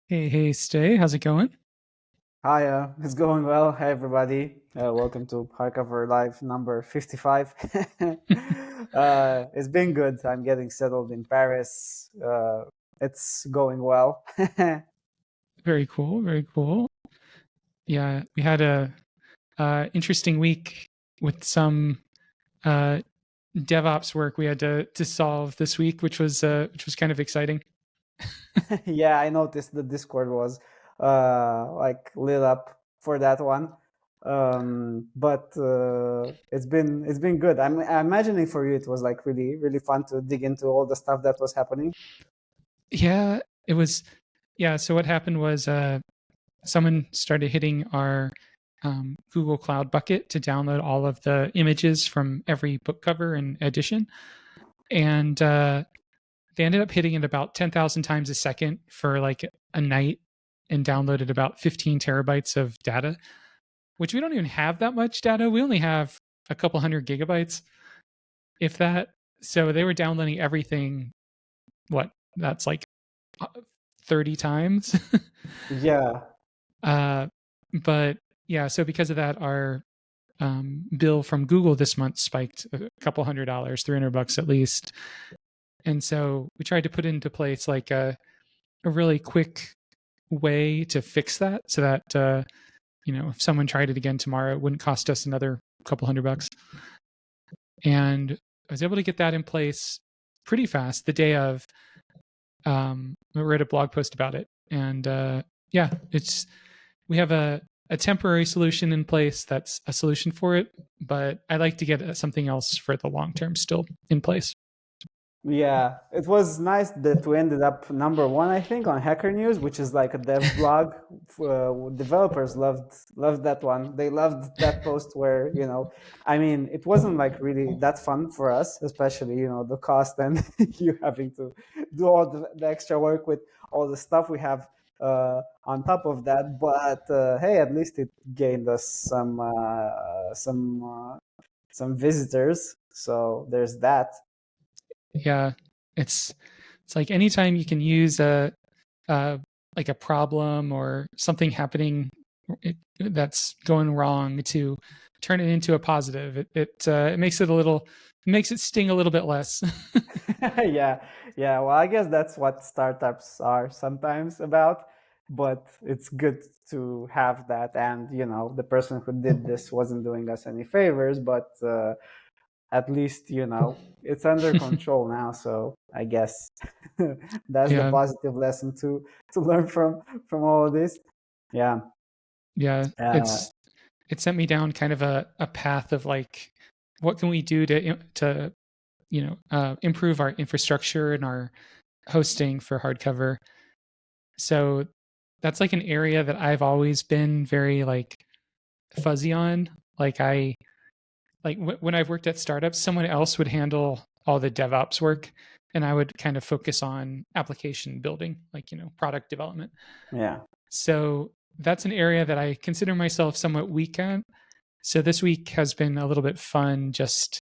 Hey, Stay, how's it going? Hi, it's going well. Hi, everybody. Welcome to Hardcover Live number 55. It's been good. I'm getting settled in Paris. It's going well. Very cool, very cool. Yeah, we had a interesting week with some uh, DevOps work we had to solve this week, which was kind of exciting. Yeah, I noticed the Discord was like lit up for that one. But it's been good. I'm imagining for you it was like really fun to dig into all the stuff that was happening. Yeah, it was. Yeah, so what happened was someone started hitting our Google Cloud bucket to download all of the images from every book cover and edition, and they ended up hitting it about 10,000 times a second for like a night and downloaded about 15 terabytes of data, which we don't even have that much data. We only have a couple hundred gigabytes, if that. So they were downloading everything. What? That's like 30 times. Yeah. uh, but yeah, so because of that, our bill from Google this month spiked a couple $100, $300 at least. And so we tried to put into place like a really quick way to fix that so that if someone tried it again tomorrow, it wouldn't cost us another couple $100. And I was able to get that in place pretty fast the day of. I read a blog post about it, and yeah, it's we have a temporary solution in place that's a solution for it, but I like to get something else for the long term still in place. Yeah, it was nice that we ended up number one, I think, on Hacker News, which is like a dev blog. Developers loved that one. They loved that post where, I mean, it wasn't like really that fun for us, especially, the cost and you having to do all the extra work with all the stuff we have on top of that. But hey, at least it gained us some visitors. So there's that. Yeah, it's it's like anytime you can use a like a problem or something happening that's going wrong to turn it into a positive. It makes it makes it sting a little bit less. Yeah, yeah. Well, I guess that's what startups are sometimes about, but it's good to have that. And, the person who did this wasn't doing us any favors, but at least, it's under control now. So I guess that's the Yeah, positive lesson to learn from all of this. Yeah. yeah. Uh, It sent me down kind of a path of like, what can we do to improve our infrastructure and our hosting for hardcover. So that's like an area that I've always been very like fuzzy on. Like when I've worked at startups, someone else would handle all the DevOps work, and I would kind of focus on application building, like product development. yeah. So that's an area that I consider myself somewhat weak at. So this week has been a little bit fun, just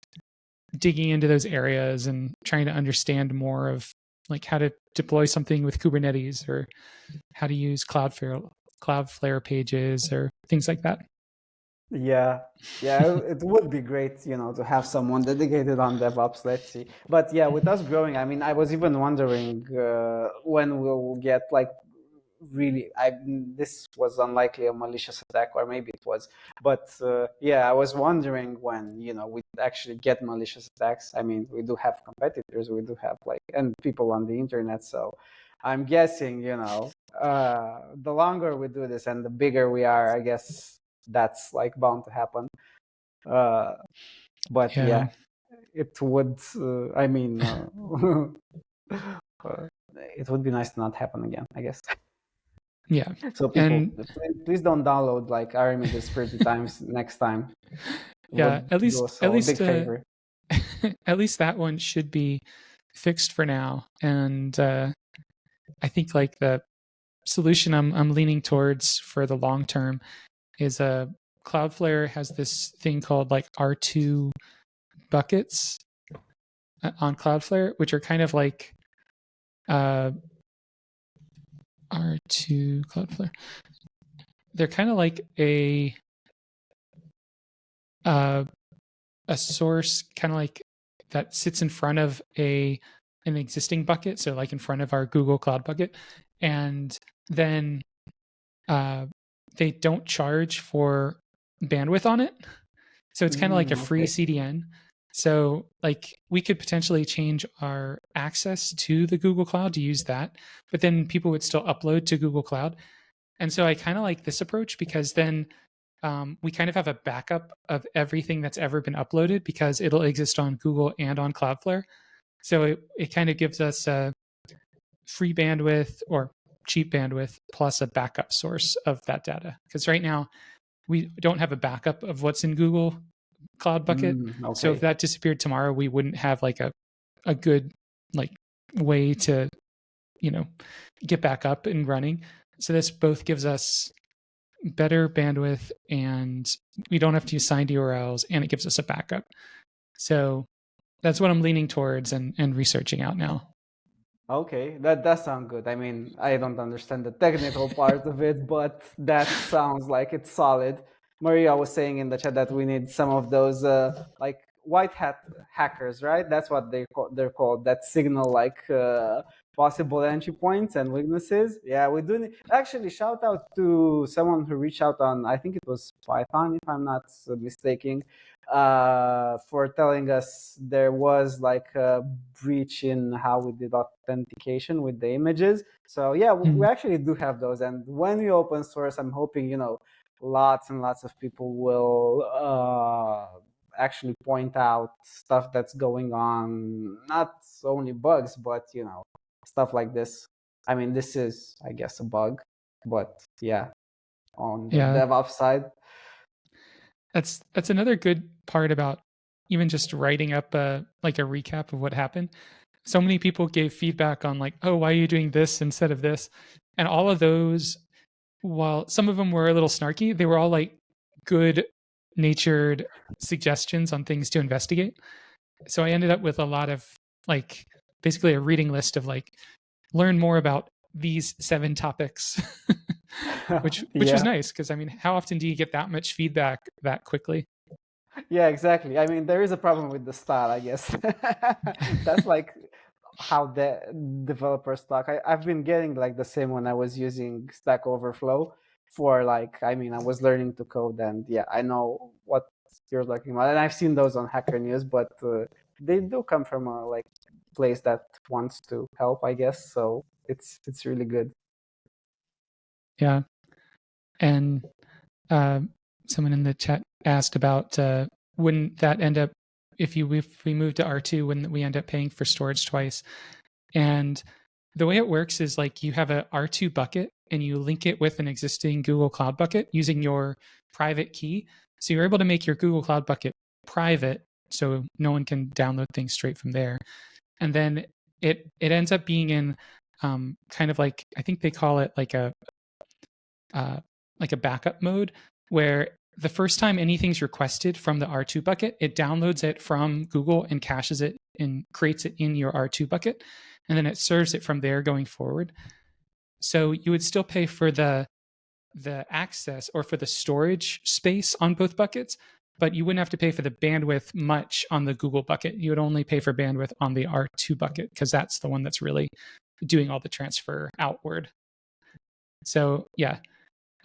digging into those areas and trying to understand more of like how to deploy something with Kubernetes or how to use Cloudflare pages or things like that. Yeah, yeah, it would be great, to have someone dedicated on DevOps. Let's see. But yeah, with us growing, I mean, I was even wondering when we'll get like really. This was unlikely a malicious attack, or maybe it was. But yeah, I was wondering when we actually get malicious attacks. I mean, we do have competitors, we do have like and people on the internet. So I'm guessing, the longer we do this and the bigger we are, I guess that's like bound to happen. Uh, but Yeah, yeah, it would. I mean, it would be nice to not happen again, I guess. yeah, So people, and please don't download like our images 30 times next time. It yeah. would At do least, us at all a least, big favor. at least that one should be fixed for now. And I think like the solution I'm leaning towards for the long term is Cloudflare has this thing called like R2 buckets on Cloudflare, which are kind of like uh, R2 Cloudflare. They're kind of like a source, kind of like that sits in front of an existing bucket, so like in front of our Google Cloud bucket, and then they don't charge for bandwidth on it. So it's kind of like a free CDN. So like we could potentially change our access to the Google Cloud to use that, but then people would still upload to Google Cloud. And so I kind of like this approach because then we kind of have a backup of everything that's ever been uploaded because it'll exist on Google and on Cloudflare. So it kind of gives us a free bandwidth or cheap bandwidth plus a backup source of that data. Because right now we don't have a backup of what's in Google Cloud bucket. So if that disappeared tomorrow, we wouldn't have like a good like way to, get back up and running. So this both gives us better bandwidth and we don't have to use signed URLs and it gives us a backup. So that's what I'm leaning towards and researching out now. Okay, that does sound good. I mean, I don't understand the technical part of it, but that sounds like it's solid. Maria was saying in the chat that we need some of those like white hat hackers, right? That's what they're called. That signal like possible entry points and weaknesses. Yeah, we do need. Actually, shout out to someone who reached out on, I think it was Python, if I'm not mistaken, for telling us there was like a breach in how we did authentication with the images. So yeah, we actually do have those. And when we open source, I'm hoping, lots and lots of people will actually point out stuff that's going on, not only bugs, but, stuff like this. I mean, this is, I guess, a bug, but yeah, on the DevOps side. That's another good part about even just writing up a recap of what happened. So many people gave feedback on like, oh, why are you doing this instead of this? And all of those, while some of them were a little snarky, they were all like good natured suggestions on things to investigate. So I ended up with a lot of like basically a reading list of like learn more about these 7 topics, which was nice because I mean, how often do you get that much feedback that quickly? Yeah, exactly. I mean, there is a problem with the style, I guess. That's like how the developers talk. I've been getting like the same when I was using Stack Overflow for like, I mean, I was learning to code and yeah, I know what you're talking about. And I've seen those on Hacker News, but they do come from a like place that wants to help, I guess. So it's really good. Yeah. And someone in the chat asked about wouldn't that end up if we move to R2, wouldn't we end up paying for storage twice? And the way it works is like you have a R2 bucket and you link it with an existing Google Cloud bucket using your private key. So you're able to make your Google Cloud bucket private so no one can download things straight from there. And then it ends up being in kind of like, I think they call it like a backup mode where the first time anything's requested from the R2 bucket, it downloads it from Google and caches it and creates it in your R2 bucket. And then it serves it from there going forward. So you would still pay for the access or for the storage space on both buckets, but you wouldn't have to pay for the bandwidth much on the Google bucket. You would only pay for bandwidth on the R2 bucket because that's the one that's really doing all the transfer outward. So yeah,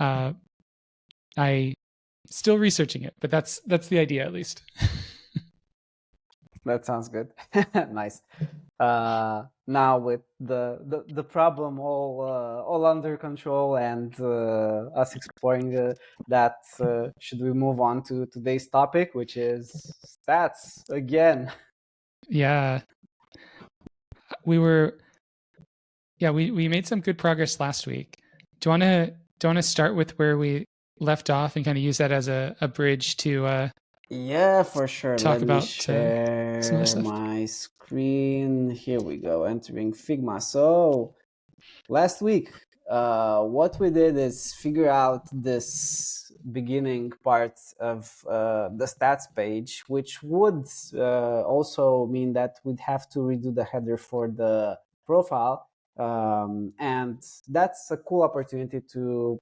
I still researching it, but that's the idea at least. That sounds good. Nice. Now with the problem all under control and us exploring that, should we move on to today's topic, which is stats again? Yeah, we made some good progress last week. Do you want to start with where we left off and kind of use that as a bridge to yeah, for sure. Talk Let about me share my screen. Here we go, entering Figma. So last week, what we did is figure out this beginning part of the stats page, which would also mean that we'd have to redo the header for the profile. And that's a cool opportunity to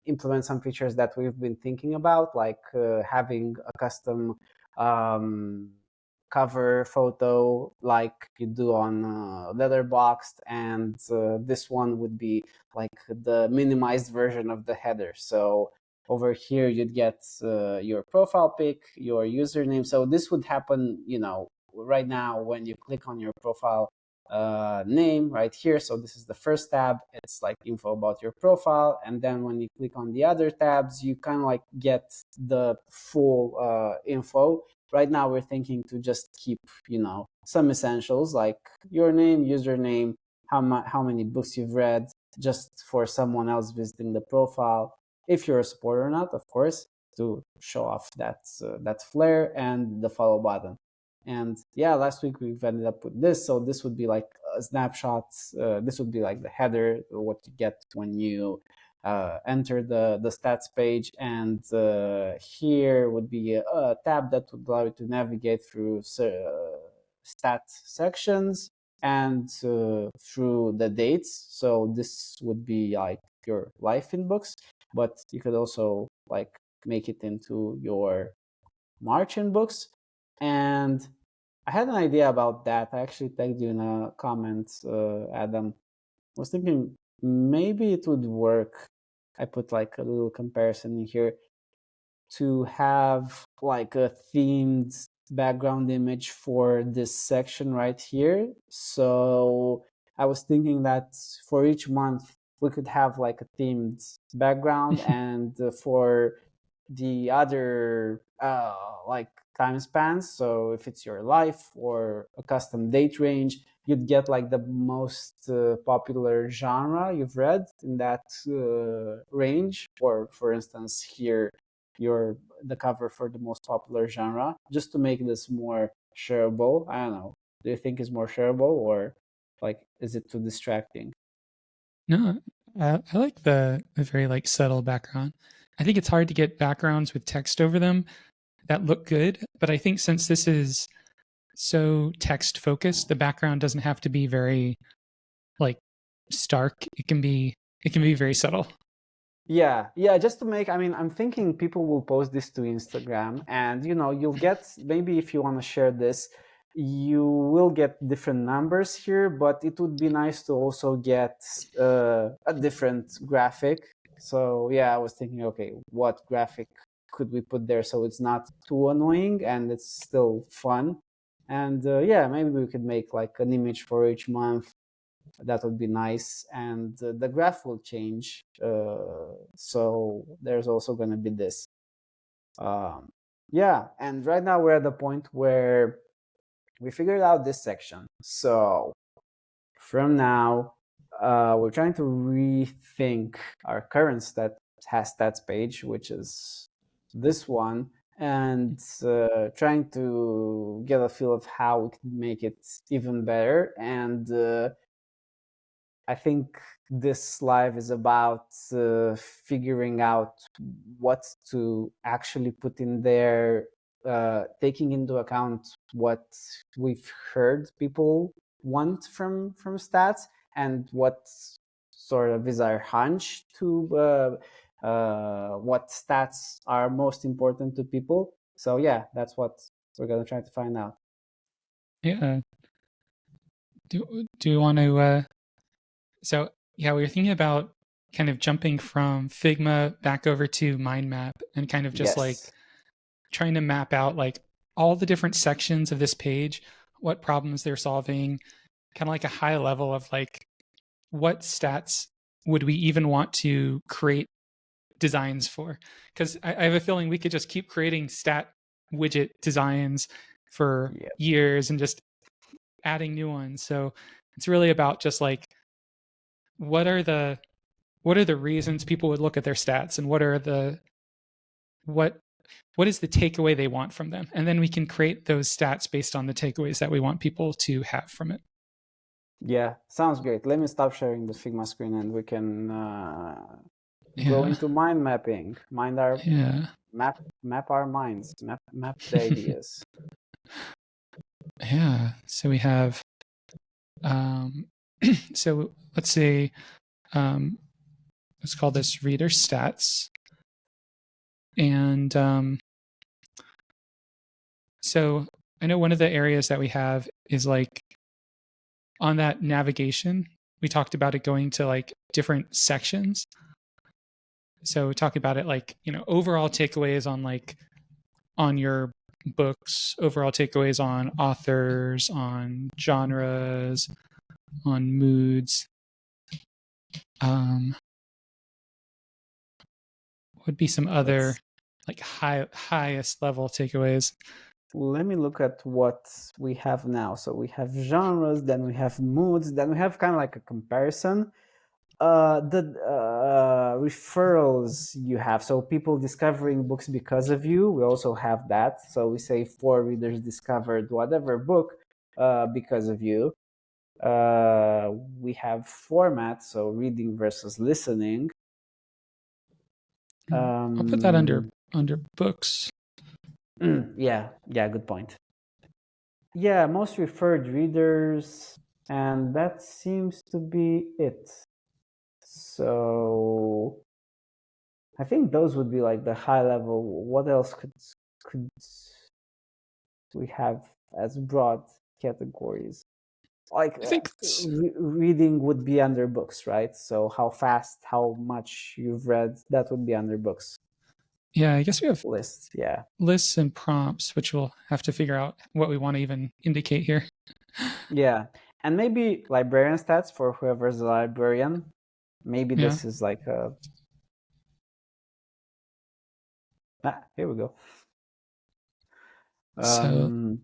implement some features that we've been thinking about, like having a custom um, cover photo like you do on Letterboxd, and this one would be like the minimized version of the header. So over here you'd get your profile pic, your username. So this would happen, right now when you click on your profile name right here. So this is the first tab. It's like info about your profile. And then when you click on the other tabs, you kind of like get the full info. Right now we're thinking to just keep, some essentials like your name, username, how many books you've read, just for someone else visiting the profile, if you're a supporter or not, of course, to show off that flair, and the follow button. And yeah, last week we've ended up with this. So this would be like a snapshot. This would be like the header, what you get when you enter the stats page. And here would be a tab that would allow you to navigate through stat sections and through the dates. So this would be like your life in books, but you could also like make it into your March in books. And I had an idea about that. I actually tagged you in a comment, Adam. I was thinking maybe it would work. I put like a little comparison in here to have like a themed background image for this section right here. So I was thinking that for each month we could have like a themed background, and for the other like time spans, so if it's your life or a custom date range, you'd get like the most popular genre you've read in that range, or for instance here the cover for the most popular genre, just to make this more shareable. I don't know, do you think it's more shareable, or like is it too distracting? No, I like the very like subtle background. I think it's hard to get backgrounds with text over them that look good, but I think since this is so text focused, the background doesn't have to be very like stark. It can be very subtle. Yeah, just to make, I mean, I'm thinking people will post this to Instagram, and you'll get, maybe if you want to share this, you will get different numbers here, but it would be nice to also get a different graphic. So yeah, I was thinking, okay, what graphic could we put there so it's not too annoying and it's still fun? And yeah, maybe we could make like an image for each month. That would be nice. And the graph will change, so there's also going to be this. Yeah, and right now we're at the point where we figured out this section. So from now, we're trying to rethink our current stats page, which is this one, and trying to get a feel of how we can make it even better. And I think this live is about figuring out what to actually put in there, taking into account what we've heard people want from stats, and what sort of is our hunch to what stats are most important to people. So yeah, that's what we're gonna try to find out. Yeah. Do you want to so yeah, we were thinking about kind of jumping from Figma back over to mind map and kind of just like Yes. trying to map out like all the different sections of this page, what problems they're solving, kind of like a high level of like what stats would we even want to create designs for? Because I have a feeling we could just keep creating stat widget designs for Yeah. years and just adding new ones. So it's really about just like what are the reasons people would look at their stats, and what what is the takeaway they want from them, and then we can create those stats based on the takeaways that we want people to have from it. Yeah, sounds great. Let me stop sharing the Figma screen and we can go Yeah, into mind mapping. Mind our yeah. map our minds. Map the ideas. Yeah, so we have um So let's say, let's call this reader stats. And so I know one of the areas that we have is like on that navigation, we talked about it going to like different sections. So talk about it like, overall takeaways on like on your books, overall takeaways on authors, on genres, on moods. Would be some other like highest level takeaways. Let me look at what we have now. So we have genres, then we have moods, then we have kind of like a comparison. The referrals you have, so people discovering books because of you, we also have that. So we say 4 readers discovered whatever book because of you. We have format, so reading versus listening. I'll put that under books. Yeah, good point. Yeah, most referred readers, and that seems to be it. So I think those would be like the high level. What else could we have as broad categories? Like I think reading would be under books, right? So how fast, how much you've read, that would be under books. Yeah, I guess we have Lists, yeah. Lists and prompts, which we'll have to figure out what we want to even indicate here. Yeah, and maybe librarian stats for whoever's a librarian. Maybe this is like a... here we go. So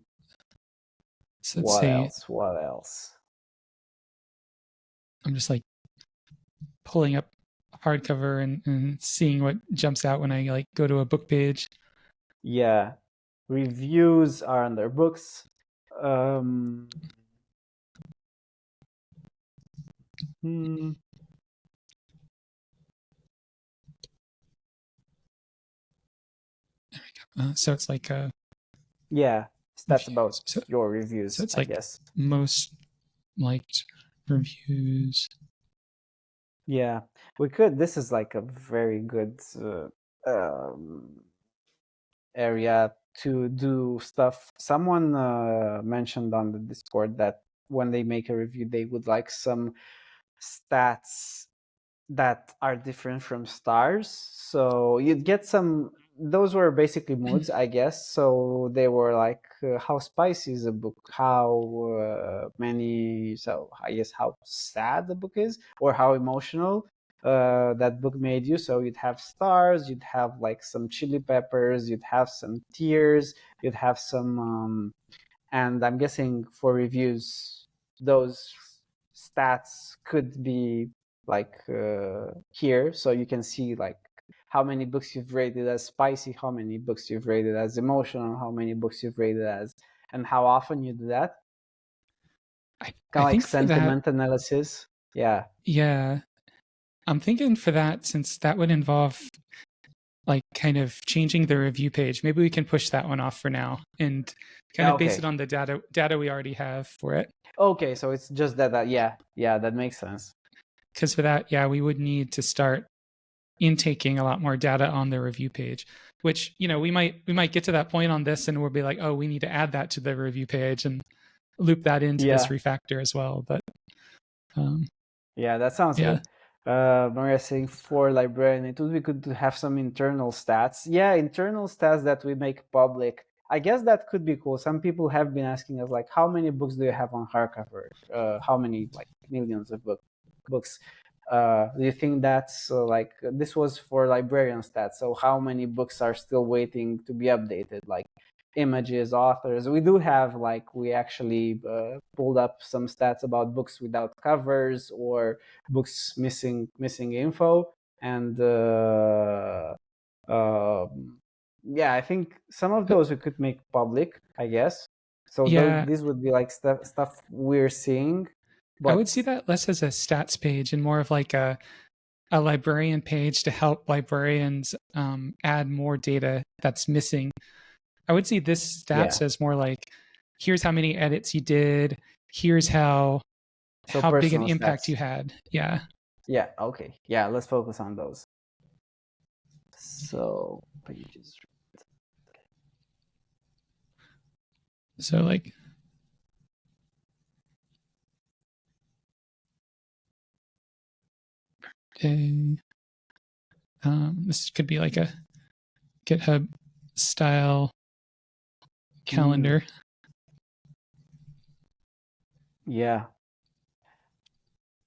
let's what see. else? What else? I'm just like pulling up hardcover and seeing what jumps out when I like go to a book page. Yeah, reviews are under books. So it's like yeah, stats about so, your reviews. So it's I like guess most liked reviews. Yeah, we could. This is like a very good area to do stuff. Someone mentioned on the Discord that when they make a review, they would like some stats that are different from stars. So you'd get some... those were basically moods, I guess. So they were like how spicy is a book, how many... so I guess how sad the book is, or how emotional that book made you. So you'd have stars, you'd have like some chili peppers, you'd have some tears, you'd have some and I'm guessing for reviews those stats could be like here, so you can see like how many books you've rated as spicy, how many books you've rated as emotional, how many books you've rated as, and how often you do that. I Kind of like think for sentiment that, analysis. Yeah. I'm thinking for that, since that would involve like kind of changing the review page, maybe we can push that one off for now and kind of base it on the data we already have for it. Okay, so it's just that yeah, that makes sense. Because for that, we would need to start intaking a lot more data on the review page, which we might get to that point on this and we'll be like, oh, we need to add that to the review page and loop that into this refactor as well. But yeah, that sounds good. Maria saying for librarian, it would be good to have some internal stats. Yeah, internal stats that we make public. I guess that could be cool. Some people have been asking us like, how many books do you have on hardcover? How many like millions of books? Do you think that's like... this was for librarian stats? So how many books are still waiting to be updated? Like images, authors. We do have like... we actually pulled up some stats about books without covers or books missing info, and yeah, I think some of those we could make public, I guess. So these would be like stuff we're seeing. But I would see that less as a stats page and more of like a librarian page to help librarians add more data that's missing. I would see this stats as more like, here's how many edits you did, here's how So how big an personal impact stats. you had. Yeah. Yeah. Okay. Yeah. Let's focus on those. So pages. So like, this could be like a GitHub style calendar. Yeah.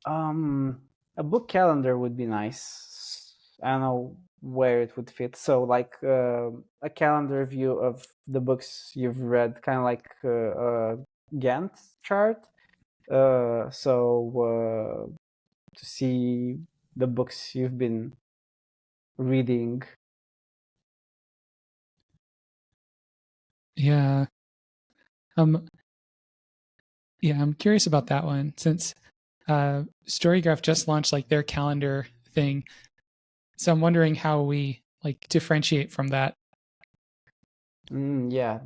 A book calendar would be nice. I don't know where it would fit. So like a calendar view of the books you've read, kind of like a Gantt chart. To see the books you've been reading. Yeah. Yeah, I'm curious about that one since Storygraph just launched like their calendar thing. So I'm wondering how we like differentiate from that. Yeah,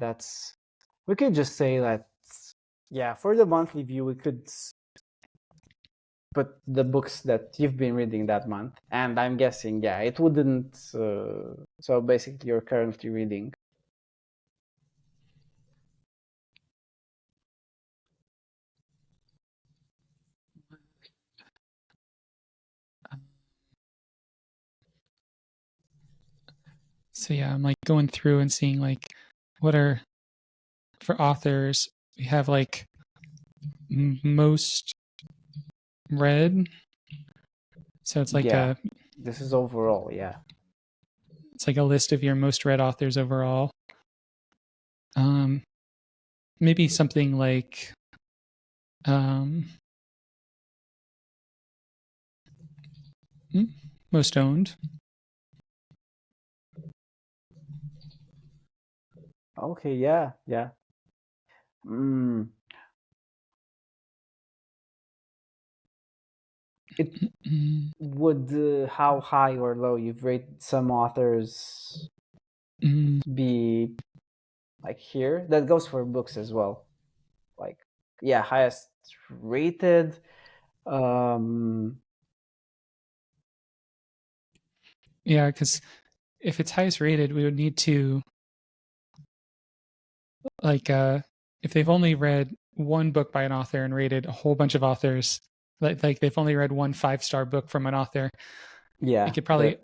we could just say that, yeah, for the monthly view, we could put the books that you've been reading that month. And I'm guessing, yeah, it wouldn't, so basically you're currently reading. So yeah, I'm like going through and seeing like what are for authors. We have like most read. So it's like Yeah, this is overall, yeah. it's like a list of your most read authors overall. Maybe something like most owned. Okay, yeah, yeah. Mm, it would, how high or low you've rated some authors be like here? That goes for books as well. Like, yeah, highest rated. Yeah, because if it's highest rated, we would need to like if they've only read one book by an author and rated a whole bunch of authors, like they've only read one 5-star book from an author, Yeah, it could probably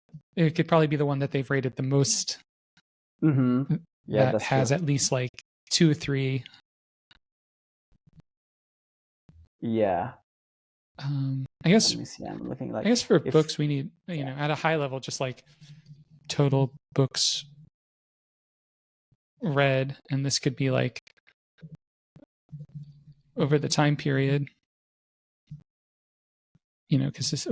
be the one that they've rated the most yeah, that that's has true. at least like 2 or 3. Yeah. I guess Let me see. I'm looking like for if books we need at a high level just like total books read, and this could be like over the time period, because this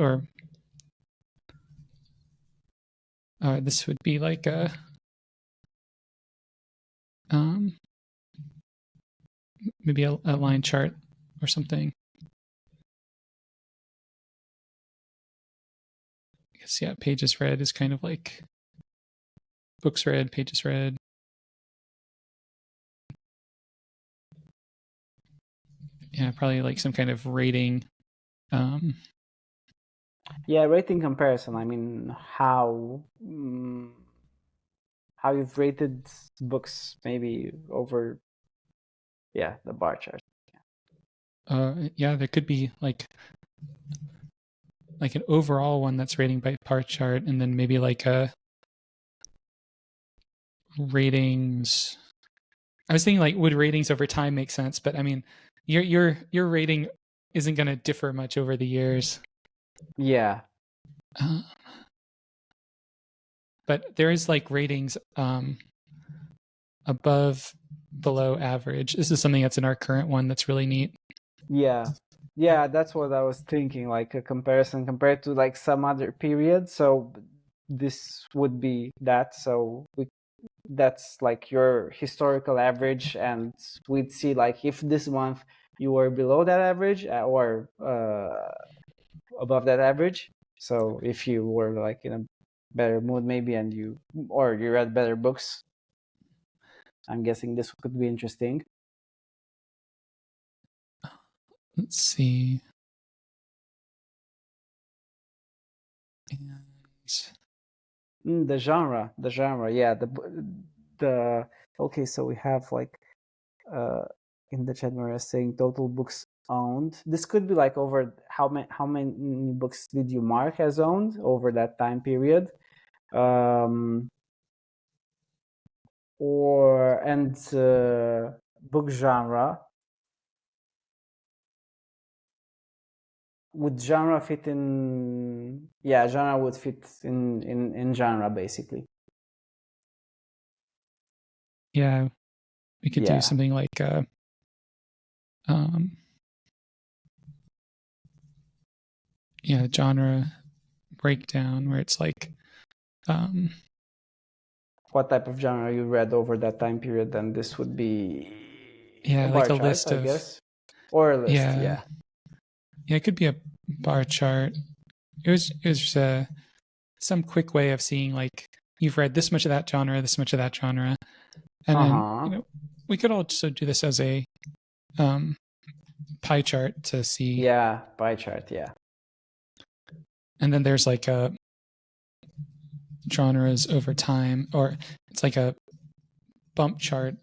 would be like a maybe a line chart or something. I guess yeah, pages read is kind of like books read, pages read. Yeah, probably like some kind of rating. Yeah, rating comparison. I mean, how you've rated books maybe over, yeah, the bar chart. Yeah, there could be like an overall one that's rating by bar chart, and then maybe like a ratings. I was thinking like would ratings over time make sense, but I mean, your rating isn't going to differ much over the years. Yeah. But there is like ratings above, below average. This is something that's in our current one that's really neat. Yeah. Yeah, that's what I was thinking, like a comparison compared to like some other period. So this would be that. So that's like your historical average, and we'd see like if this month you were below that average or above that average. So if you were like in a better mood maybe and you read better books, I'm guessing this could be interesting. Let's see. And The genre, yeah. The okay, so we have like in the chat we're saying total books owned. This could be like over how many books did you mark as owned over that time period, or and book genre. Would genre fit in? Yeah, genre would fit in genre basically. yeah, we could do Yeah. something like genre breakdown where it's like What type of genre you read over that time period? Then this would be a like bar a chart, list I of guess, or a list. yeah it could be a bar chart. It was just some quick way of seeing like you've read this much of that genre, this much of that genre, and then we could also do this as a pie chart to see. Yeah, pie chart. Yeah. And then there's like a genres over time, or it's like a bump chart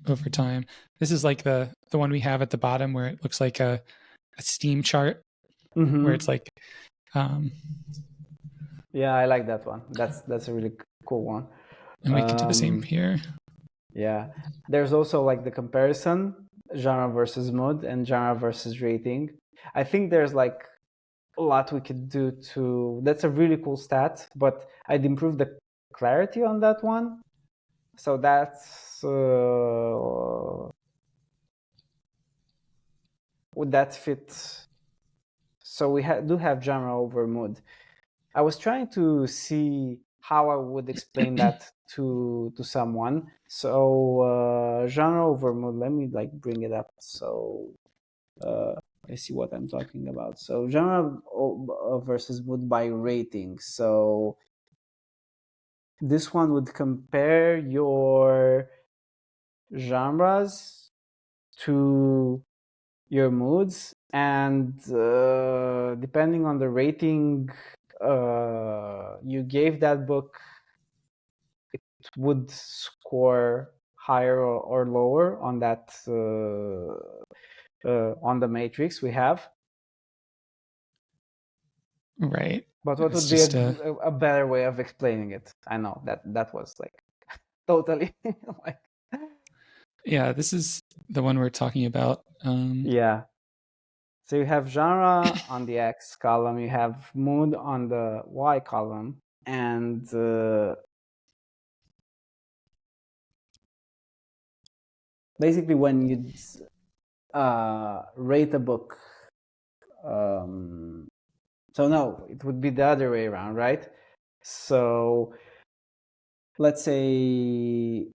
over time. This is like the one we have at the bottom where it looks like a steam chart where it's like yeah, I like that one. That's a really cool one. And we can do the same here. Yeah. There's also like the comparison, genre versus mood and genre versus rating. I think there's like a lot we could do to, that's a really cool stat, but I'd improve the clarity on that one. So that's, would that fit? So we do have genre over mood. I was trying to see how I would explain that to someone. So genre over mood. Let me like bring it up. So I see what I'm talking about. So genre versus mood by rating. So this one would compare your genres to your moods, and depending on the rating you gave that book, it would score higher or lower on that on the matrix we have. Right. But what would be a better way of explaining it? I know that was like totally like yeah, this is the one we're talking about. Yeah. So you have genre on the X column, you have mood on the Y column, and basically when you rate a book, so no, it would be the other way around, right? So let's say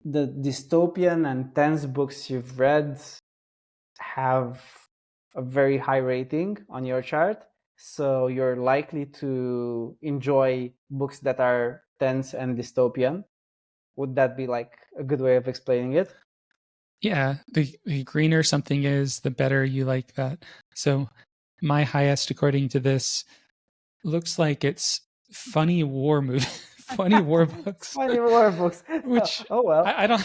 the dystopian and tense books you've read have a very high rating on your chart, so you're likely to enjoy books that are tense and dystopian. Would that be like a good way of explaining it? Yeah, the greener something is, the better you like that. So my highest, according to this, looks like it's funny war movie, funny war books. Funny war books. Which oh well, I don't.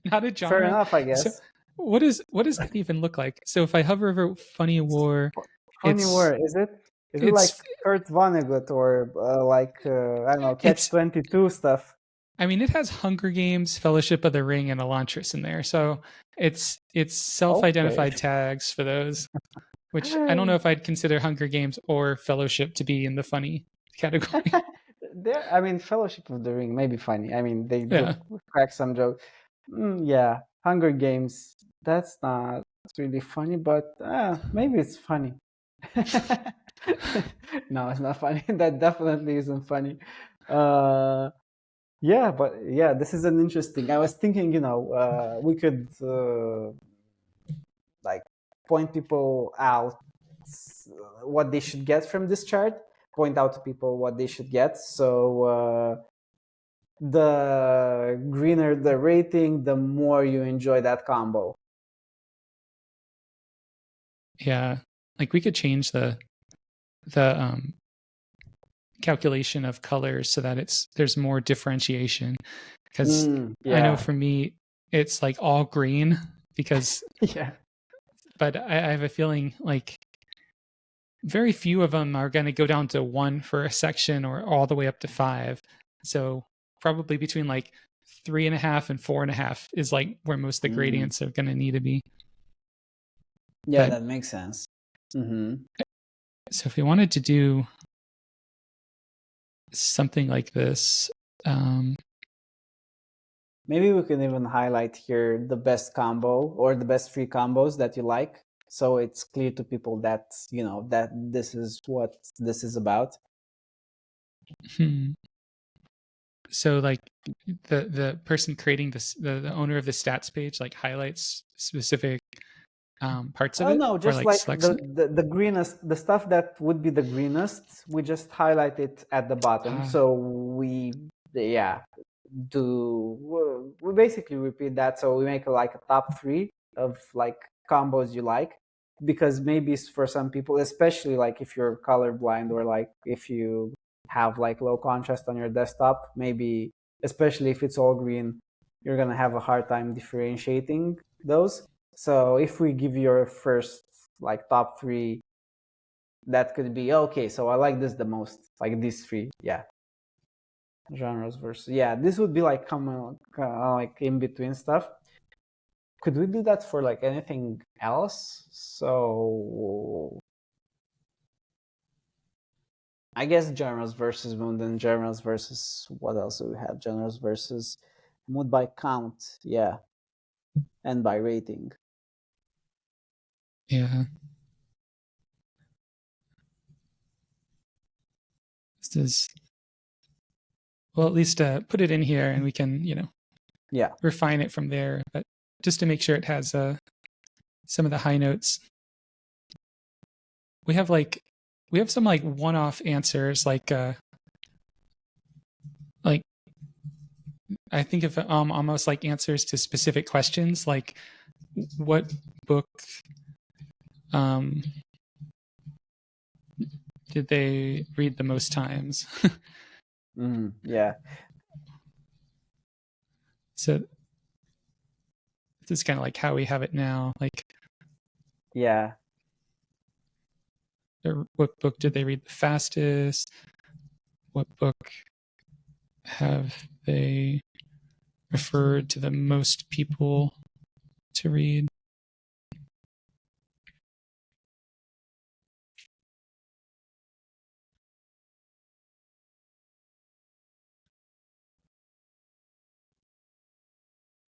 Not a genre. fair enough, I guess. So what does that even look like? So if I hover over funny war, funny war, is it? Is it like Kurt Vonnegut or like I don't know, Catch-22 stuff? I mean, it has Hunger Games, Fellowship of the Ring, and Elantris in there. So it's self-identified tags for those, which I don't know if I'd consider Hunger Games or Fellowship to be in the funny category. I mean, Fellowship of the Ring may be funny. I mean, they do crack some jokes. Yeah, Hunger Games, that's not really funny, but maybe it's funny. No, it's not funny. That definitely isn't funny. Yeah, but yeah, this is an interesting. I was thinking, we could like point people out what they should get from this chart. Point out to people what they should get. So the greener the rating, the more you enjoy that combo. Yeah, like we could change the the calculation of colors so that there's more differentiation. Because I know Yeah. for me, it's like all green because, Yeah. but I have a feeling like very few of them are going to go down to 1 for a section or all the way up to 5. So probably between like 3.5 and 4.5 is like where most of the gradients are going to need to be. Yeah, But that makes sense. Mm-hmm. so if we wanted to do something like this, Maybe we can even highlight here the best combo or the best 3 combos that you like. So it's clear to people that, that this is what this is about. so like the person creating this, the owner of the stats page, like highlights specific parts of Oh it, no, or just like like selects the, it. the greenest, the stuff that would be the greenest, we just highlight it at the bottom. So yeah, we basically repeat that. So we make like a top 3 of like combos you like, because maybe for some people, especially like if you're colorblind or like if you have like low contrast on your desktop, maybe especially if it's all green, you're gonna have a hard time differentiating those. So if we give your first like top 3, that could be okay. So I like this the most, like these 3. Yeah. Genres versus, yeah, this would be like common, like in between stuff. Could we do that for like anything else? So I guess genres versus mood, and genres versus what else do we have? Genres versus mood by count, yeah, and by rating. Yeah. This is, well, at least put it in here and we can, Yeah. refine it from there. But just to make sure it has some of the high notes. We have some like one-off answers, like I think of almost like answers to specific questions, like what book um, did they read the most times? Yeah. So this is kind of like how we have it now. Like, Yeah. what book did they read the fastest? What book have they referred to the most people to read?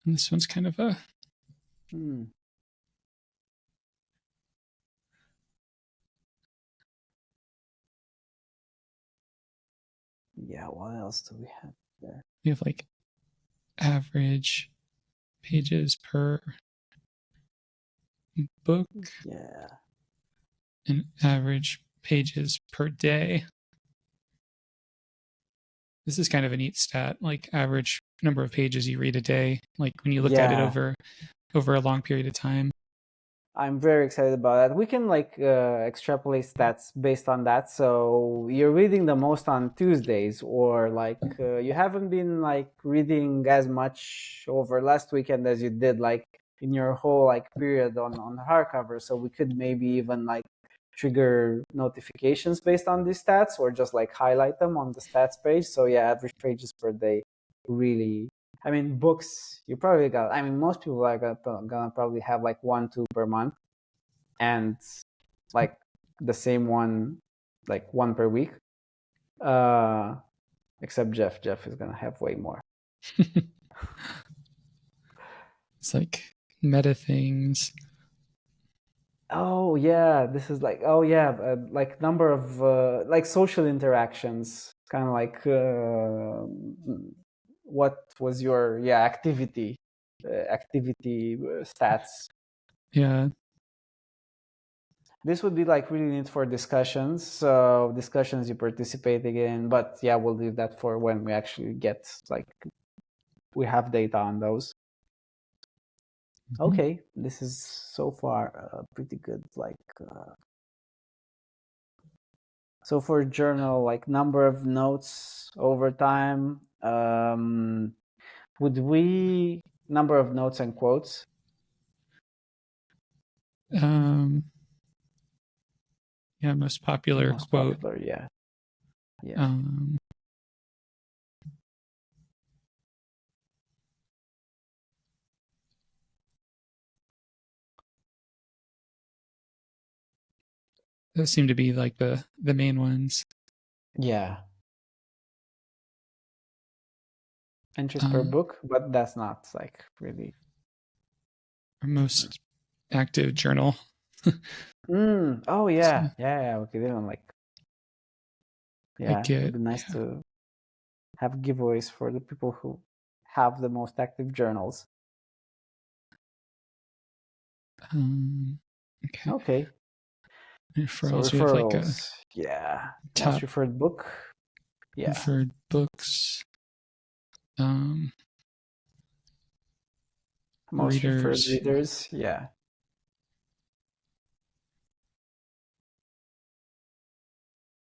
And this one's kind of a Yeah, what else do we have there? we have like average pages per book. Yeah. And average pages per day. This is kind of a neat stat, like average number of pages you read a day, like when you look at it Yeah. over a long period of time. I'm very excited about that. We can like extrapolate stats based on that. So you're reading the most on Tuesdays, or like you haven't been like reading as much over last weekend as you did like in your whole like period on hardcover. So we could maybe even like trigger notifications based on these stats, or just like highlight them on the stats page. So yeah, average pages per day, really. I mean, books, you probably got, I mean, most people are gonna probably have like 1, 2 per month, and like the same one, like 1 per week. Except Jeff. Jeff is gonna have way more. It's like meta things. Oh yeah, this is like, oh yeah, like number of like social interactions, kind of like what was your activity stats. Yeah. This would be like really neat for discussions. So discussions you participating in, but yeah, we'll leave that for when we actually get like we have data on those. Okay, this is so far pretty good. Like So for journal, like number of notes over time, would we number of notes and quotes? Yeah, most popular Most quote. popular, yeah. Those seem to be like the main ones. Yeah. Entries per book, but that's not like really. Our most active journal. Oh yeah, yeah. We could even like. Yeah, it would be nice to have giveaways for the people who have the most active journals. Okay. Referrals. So We have like a yeah, top most referred book. Yeah. referred books. Most referred Readers. readers. Yeah.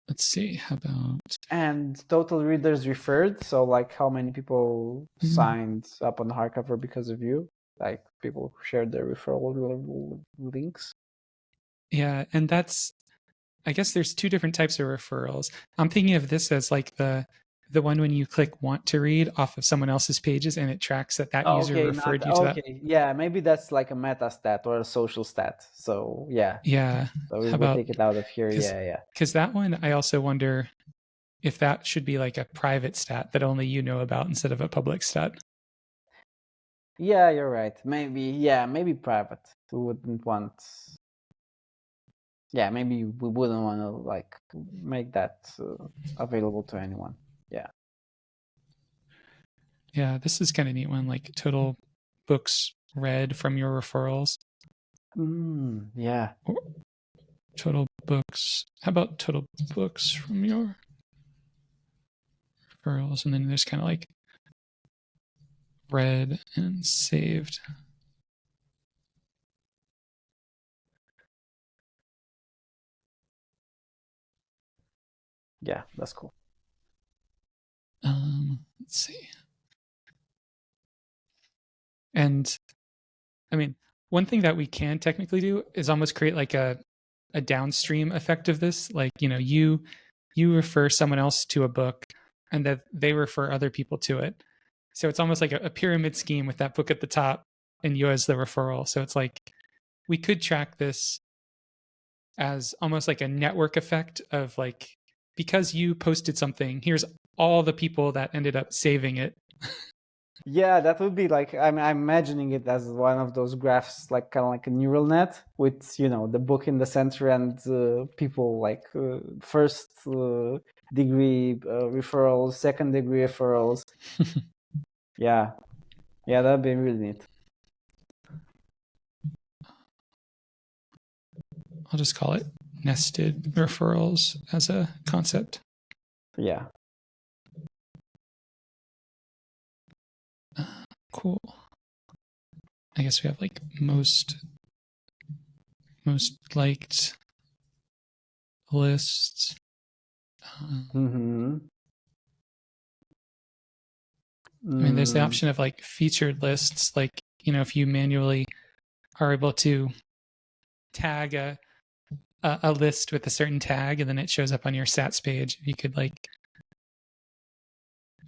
Let's see. How about And total readers referred. So like how many people signed up on Hardcover because of you? Like people who shared their referral links. Yeah, and that's, I guess there's two different types of referrals. I'm thinking of this as like the one when you click want to read off of someone else's pages and it tracks that user Okay, referred not you to that. okay. Yeah, maybe that's like a meta stat or a social stat. So yeah. Yeah. So we How will about, take it out of here. Yeah. because that one, I also wonder if that should be like a private stat that only you know about instead of a public stat. Yeah, you're right. Maybe private. We wouldn't want. Yeah, maybe we wouldn't want to like make that available to anyone. Yeah. Yeah, this is kind of neat one, like total books read from your referrals. Yeah. Or total books. How about total books from your referrals? And then there's kind of like read and saved. Yeah, that's cool. Let's see. And I mean, one thing that we can technically do is almost create like a downstream effect of this. Like, you refer someone else to a book and that they refer other people to it. So it's almost like a pyramid scheme with that book at the top and you as the referral. So it's like we could track this as almost like a network effect of like, because you posted something, here's all the people that ended up saving it. Yeah, that would be like I'm imagining it as one of those graphs, like kind of like a neural net with the book in the center and people like first degree referrals, second degree referrals. Yeah, that'd be really neat. I'll just call it nested referrals as a concept. Yeah. Cool. I guess we have like most liked lists. I mean, there's the option of like featured lists, like if you manually are able to tag a list with a certain tag and then it shows up on your stats page, you could like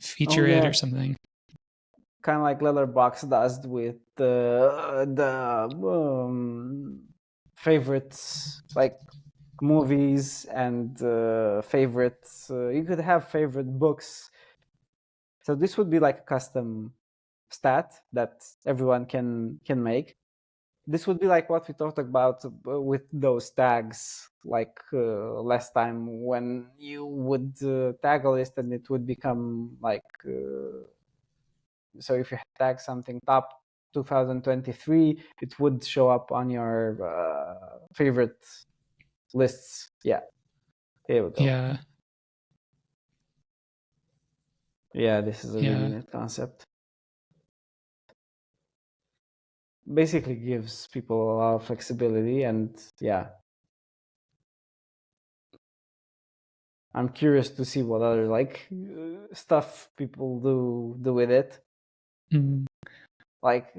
feature it or something. Kind of like Letterboxd does with the favorites, like movies and favorites. You could have favorite books. So this would be like a custom stat that everyone can make. This would be like what we talked about with those tags, like last time when you would tag a list and it would become like. So if you tag something top 2023, it would show up on your favorite lists. Yeah, here we go. Yeah, this is a really neat concept. Basically gives people a lot of flexibility and yeah. I'm curious to see what other like stuff people do with it. Mm. Like,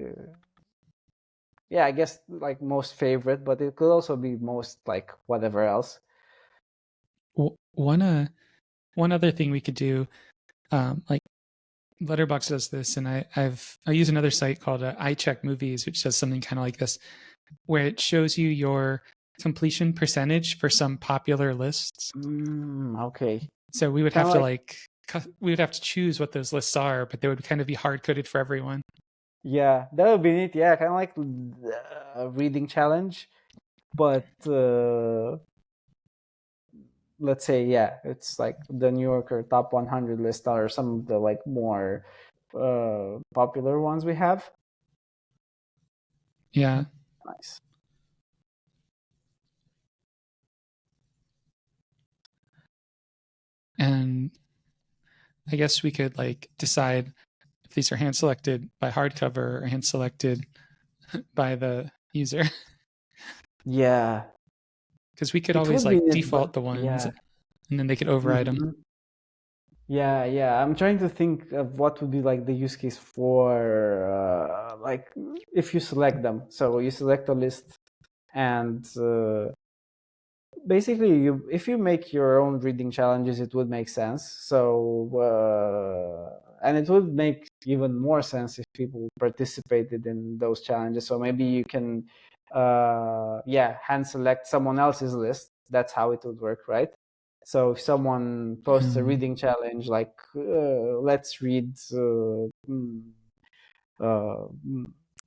yeah, I guess like most favorite, but it could also be most like whatever else. One other thing we could do, like Letterboxd does this, and I use another site called I Check Movies, which does something kind of like this, where it shows you your completion percentage for some popular lists. Okay. So we would Kind have of to like, we would have to choose what those lists are, but they would kind of be hard coded for everyone. yeah, that would be neat. Yeah, kind of like a reading challenge, but let's say, yeah, it's like the New Yorker top 100 list are some of the like more popular ones we have. Yeah. Nice. And I guess we could like decide if these are hand selected by hardcover or hand selected by the user. Yeah, Because we could it always would be like neat, default but the ones yeah. and then they could override them. Mhm. Yeah. I'm trying to think of what would be like the use case for like if you select them. So you select a list, and basically if you make your own reading challenges, it would make sense. So and it would make even more sense if people participated in those challenges. So maybe you can hand select someone else's list. That's how it would work, right? So if someone posts a reading challenge like let's read uh, mm,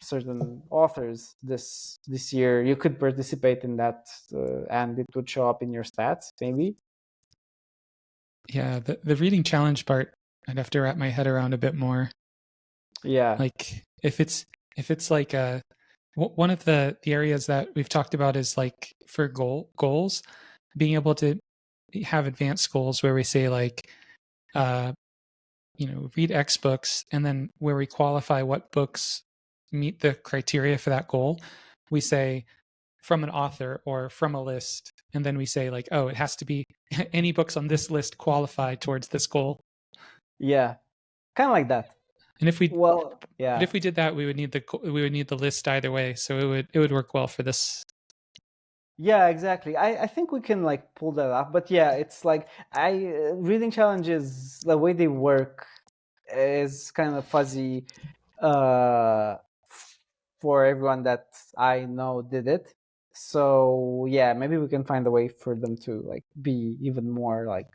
certain authors this year, you could participate in that, and it would show up in your stats, maybe. Yeah, the reading challenge part, I'd have to wrap my head around a bit more. Yeah. Like if it's like one of the areas that we've talked about is like for goals, being able to have advanced goals where we say like uh read X books, and then where we qualify what books meet the criteria for that goal, we say from an author or from a list, and then we say like, oh, it has to be any books on this list qualify towards this goal. Yeah, kind of like that. And if we Well, but yeah. if we did that, we would need the list either way, so it would work well for this. Yeah, exactly. I think we can like pull that off, but yeah, it's like reading challenges, the way they work is kind of fuzzy uh for everyone that I know did it. So yeah, maybe we can find a way for them to like be even more like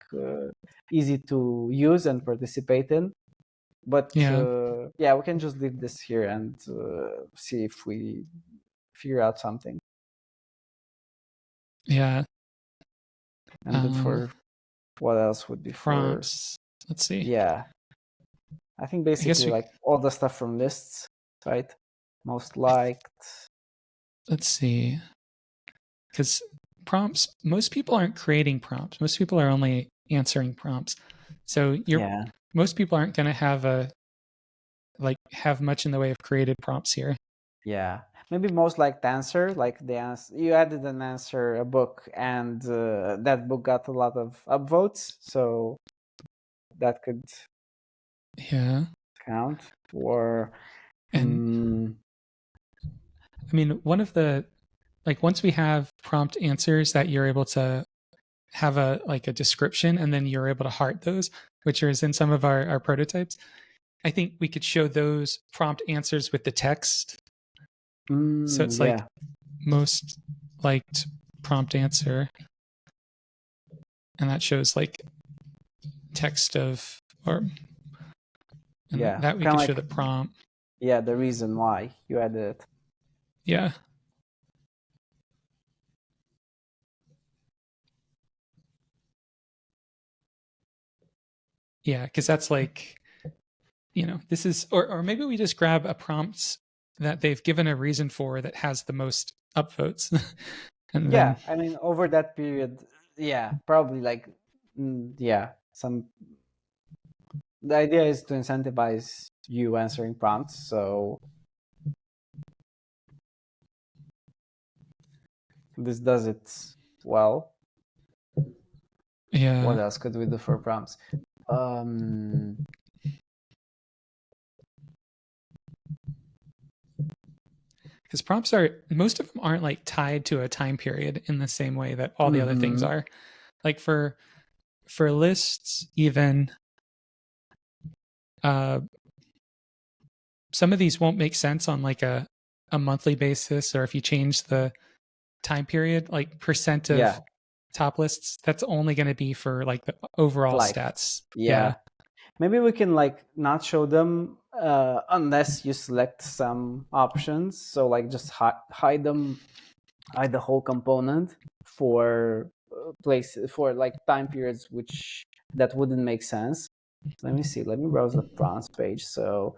easy to use and participate in. But Yeah, yeah, we can just leave this here and see if we figure out something. yeah. And then for what else would be for, Prompts. Let's see. yeah, I think I guess basically like all the stuff from lists, right? Most liked. let's see. Because prompts, most people aren't creating prompts. Most people are only answering prompts. So Yeah. most people aren't going to have much in the way of created prompts here. Yeah, maybe most liked answer, like the answer you added an answer, a book, and that book got a lot of upvotes, so that could Yeah. count. Or And I mean, one of the like once we have prompt answers that you're able to have a description, and then you're able to heart those, which is in some of our prototypes. I think we could show those prompt answers with the text. So it's like yeah, most liked prompt answer, and that shows like text of or and yeah, that we kind of could show like, the prompt. yeah, the reason why you added it. Yeah. Yeah, because that's like, this is, or maybe we just grab a prompt that they've given a reason for that has the most upvotes. And Yeah, then, I mean over that period, yeah, probably like yeah, some. The idea is to incentivize you answering prompts, so this does it well. Yeah. What else could we do for prompts? Because prompts are, most of them aren't like tied to a time period in the same way that all the other things are. Like for lists, even some of these won't make sense on like a monthly basis, or if you change the time period, like percent of Yeah, top lists, that's only going to be for like the overall like stats. yeah. Maybe we can like not show them unless you select some options. So like just hide them, hide the whole component for places for like time periods which that wouldn't make sense. Let me see. Let me browse the prompts page. So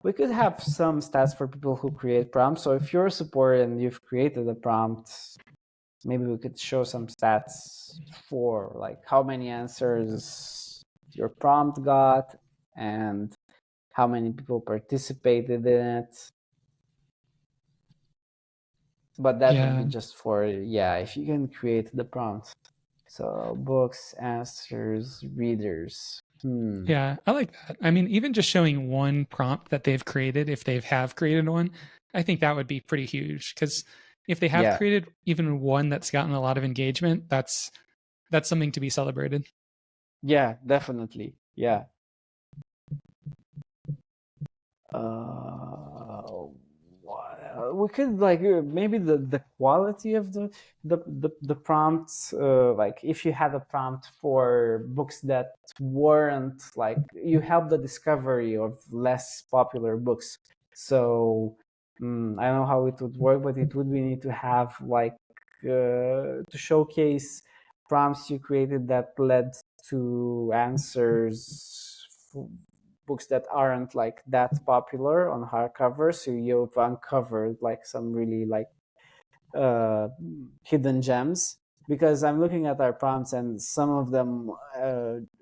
we could have some stats for people who create prompts. So if you're a support and you've created a prompt, maybe we could show some stats for like how many answers your prompt got and how many people participated in it. But that would be just for, if you can create the prompt. So books, answers, readers. Yeah, I like that. I mean, even just showing one prompt that they've created, if they have created one, I think that would be pretty huge. Because if they have created even one that's gotten a lot of engagement, that's something to be celebrated. Yeah, definitely. Yeah. We could like maybe the quality of the prompts, like if you had a prompt for books that weren't like you help the discovery of less popular books. So I don't know how it would work, but it would be need to have like to showcase prompts you created that led to answers books that aren't like that popular on hardcover, so you've uncovered like some really like hidden gems. Because I'm looking at our prompts and some of them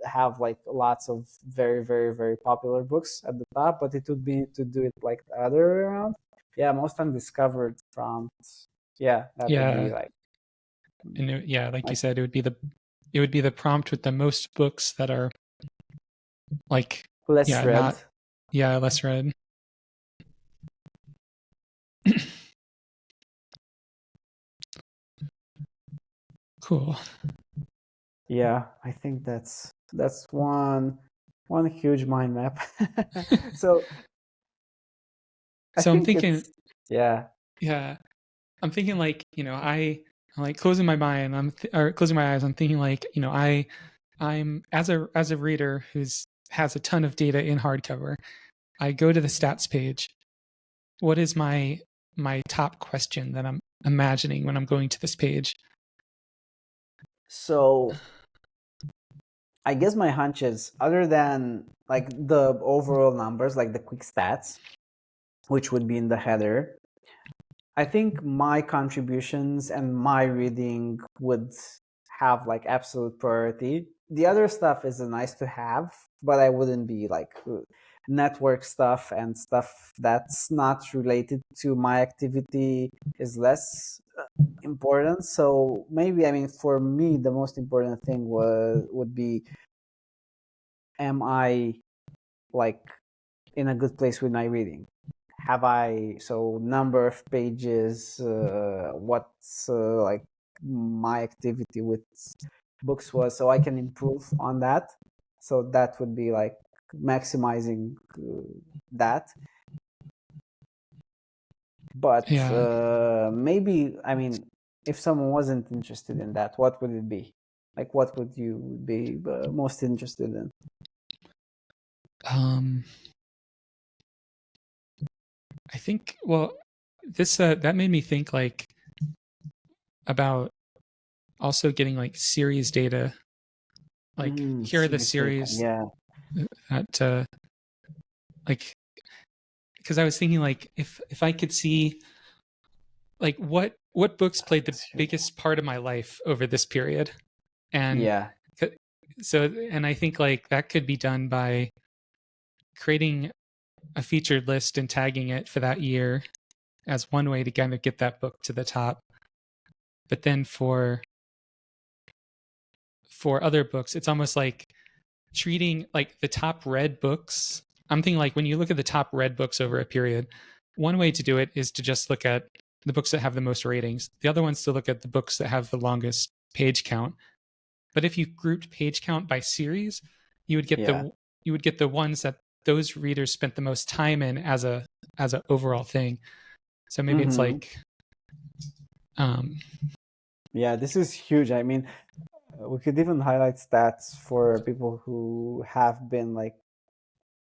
have like lots of very very very popular books at the top, but it would be to do it like the other way around. Yeah, most undiscovered prompts. Yeah, that would be like and like you said, it would be the prompt with the most books that are like less read. Less read. Cool. Yeah, I think that's one huge mind map. So I So I'm think thinking, it's yeah. I'm thinking like, I'm like closing my mind, or closing my eyes. I'm thinking like, I'm as a reader who's has a ton of data in hardcover. I go to the stats page. What is my top question that I'm imagining when I'm going to this page? So I guess my hunch is, other than like the overall numbers, like the quick stats, which would be in the header, I think my contributions and my reading would have like absolute priority. The other stuff is a nice to have, but I wouldn't be like network stuff and stuff that's not related to my activity is less important. So maybe, I mean, for me, the most important thing would be, am I like in a good place with my reading? Have I, so number of pages, what's like my activity with books was, so I can improve on that. So that would be like maximizing that. But maybe, I mean, if someone wasn't interested in that, what would it be? Like, what would you be most interested in? I think, well, this that made me think like about also getting like series data. Like here are the series that like, because I was thinking like if I could see like what books played the biggest part of my life over this period, and so, and I think like that could be done by creating a featured list and tagging it for that year as one way to kind of get that book to the top. But then for other books, it's almost like treating like the top read books. I'm thinking like when you look at the top read books over a period, one way to do it is to just look at the books that have the most ratings. The other one's to look at the books that have the longest page count. But if you grouped page count by series, you would get the ones that those readers spent the most time in as a overall thing. So maybe it's like yeah, this is huge. I mean, we could even highlight stats for people who have been like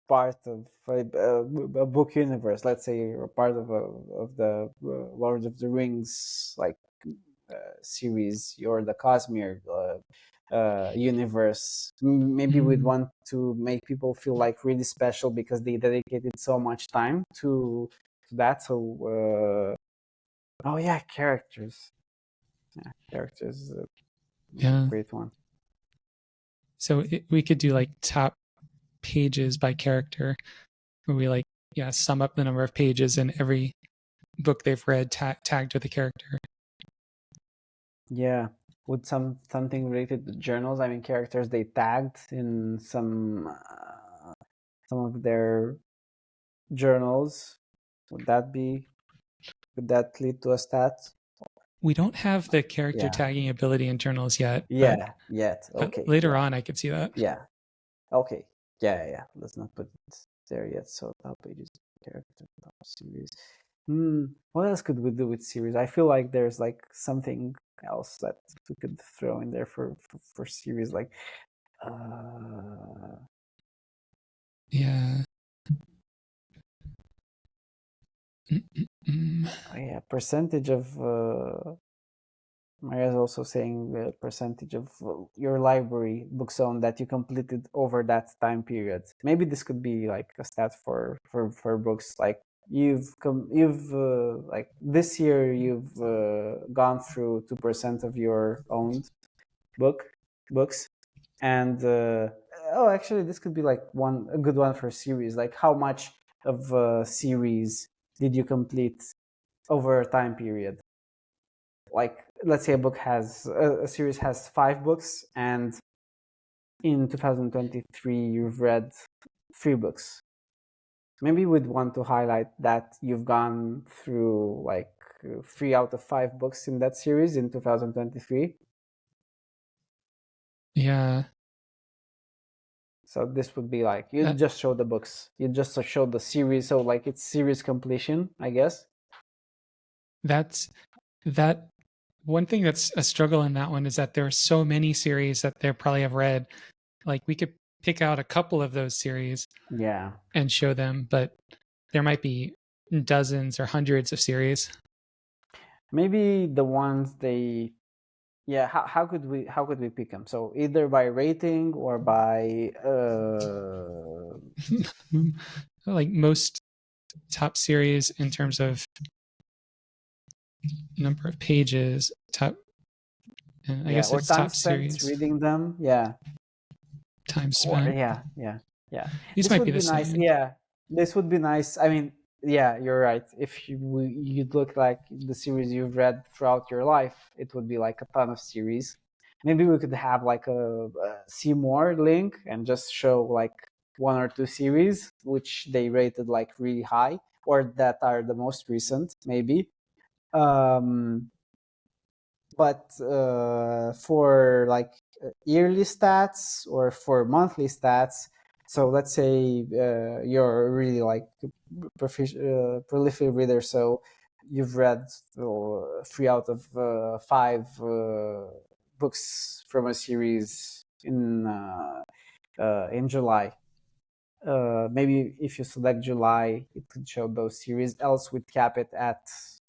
part of a book universe. Let's say you're part of the Lord of the Rings like series, or the Cosmere universe. Maybe we'd want to make people feel like really special because they dedicated so much time to that. So oh yeah, characters. Yeah, characters is a great one. So we could do like top pages by character, where we like sum up the number of pages in every book they've read tagged with a character. Yeah, with something related to journals. I mean, characters they tagged in some of their journals. Would that lead to a stat? We don't have the character tagging ability in journals yet. Yet. Okay. Later on, I could see that. Yeah. Okay. Yeah. Let's not put it there yet. So top pages, character, top series. What else could we do with series? I feel like there's like something else that we could throw in there for series, like yeah. Yeah, percentage of Maria's also saying the percentage of your library books owned that you completed over that time period. Maybe this could be like a stat for books. Like you've like this year you've gone through 2% of your owned books, and actually this could be like a good one for series. Like how much of a series did you complete over a time period? Like let's say a series has 5 books, and in 2023 you've read 3 books. Maybe we'd want to highlight that you've gone through like 3 out of 5 books in that series in 2023. Yeah. So this would be like you just show the books, you just show the series, so like it's series completion, I guess. That's that. One thing that's a struggle in that one is that there are so many series that they probably have read. Like we could pick out a couple of those series, and show them, but there might be dozens or hundreds of series. Maybe the ones they how could we pick them? So either by rating or by like most top series in terms of number of pages, top. I guess or it's time top spent series. reading them. Time spent. Or, These might be the nice. same. Yeah, this would be nice. I mean, yeah, you're right. If you'd look like the series you've read throughout your life, it would be like a ton of series. Maybe we could have like a see more link and just show like 1 or 2 series which they rated like really high, or that are the most recent, maybe. But for like yearly stats or for monthly stats, so let's say you're really like prolific reader, so you've read 3 out of 5 books from a series in July. Maybe if you select July, it could show those series. Else we'd cap it at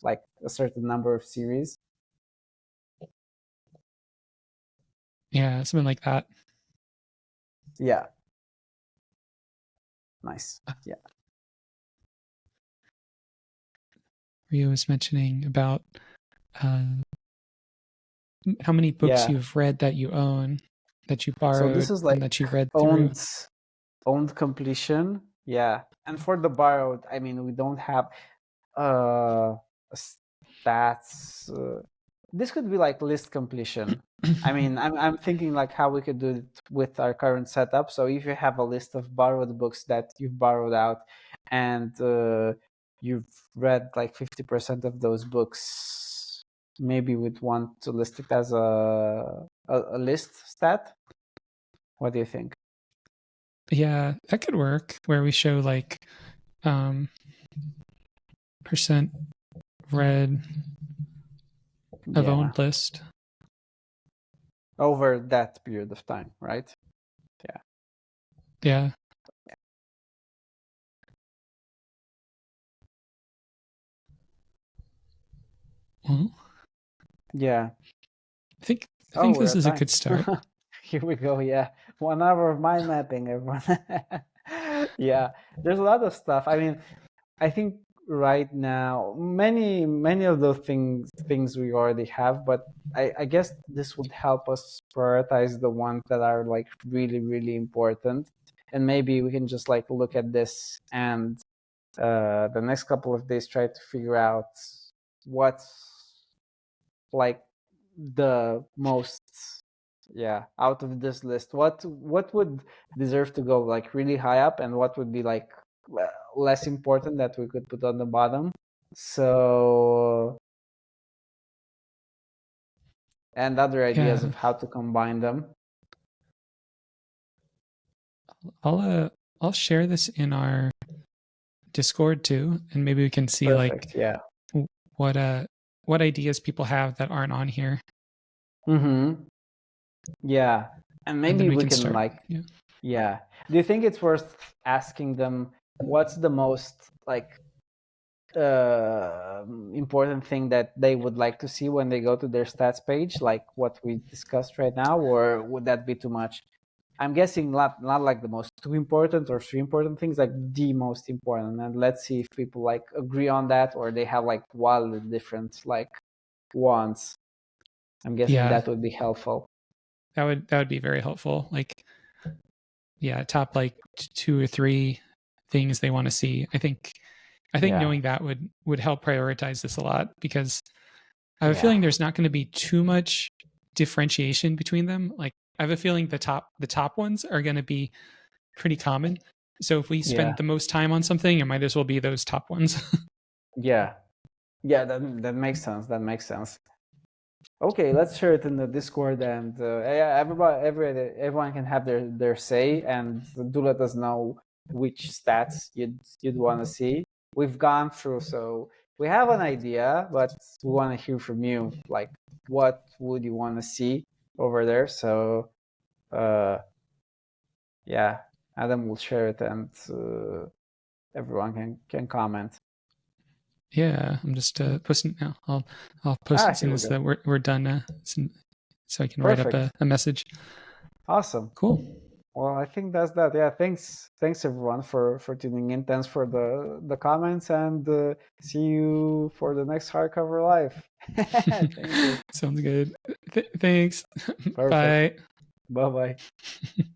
like a certain number of series. Yeah, something like that. Yeah. Nice. Yeah. Rio was mentioning about how many books you've read that you own, that you borrowed, so this is like and that you read owned completion. Yeah. And for the borrowed, I mean, we don't have stats this could be like list completion. I mean, I'm thinking like how we could do it with our current setup. So if you have a list of borrowed books that you've borrowed out, and you've read like 50% of those books, maybe we'd want to list it as a list stat. What do you think? Yeah, that could work, where we show like percent read of Yeah, owned list. over that period of time, right? Yeah. Well, Yeah. I think Oh, we're this at is a time. good start. Here we go. Yeah, 1 hour of mind mapping, everyone. Yeah, there's a lot of stuff. I mean, I think right now many of those things we already have, but I guess this would help us prioritize the ones that are like really really important, and maybe we can just like look at this and the next couple of days try to figure out what's like the most, yeah, out of this list, what would deserve to go like really high up, and what would be like less important that we could put on the bottom. So, and other ideas Yeah. of how to combine them. I'll share this in our Discord too, and maybe we can see Perfect. like Yeah. what ideas people have that aren't on here. Mm-hmm. Yeah. And And maybe then we we can can start. like, Yeah. yeah. Do you think it's worth asking them what's the most like important thing that they would like to see when they go to their stats page, like what we discussed right now, or would that be too much? I'm guessing not like the most two important or three important things, like the most important. And let's see if people like agree on that, or they have like wildly different like wants. I'm guessing Yeah. that would be helpful. That would be very helpful. Like, yeah, top like 2 or 3 things they want to see. I think Yeah. knowing that would help prioritize this a lot, because I have a Yeah. feeling there's not going to be too much differentiation between them. Like, I have a feeling the top ones are going to be pretty common. So if we spend Yeah. the most time on something, it might as well be those top ones. Yeah. Yeah. That makes sense. That makes sense. Okay, let's share it in the Discord, and yeah, everyone can have their say, and do let us know which stats you'd want to see. We've gone through, so we have an idea, but we want to hear from you. Like, what would you want to see over there? So, yeah, Adam will share it, and everyone can comment. Yeah, I'm just posting it now. I'll post it as Here soon we as go. we're done, so I can write up Perfect. a message. Awesome. Cool. Well, I think that's that. Yeah, thanks everyone for tuning in. Thanks for the comments, and see you for the next hardcover live. Thank you. Sounds good. Thanks. Perfect. Bye. Bye bye.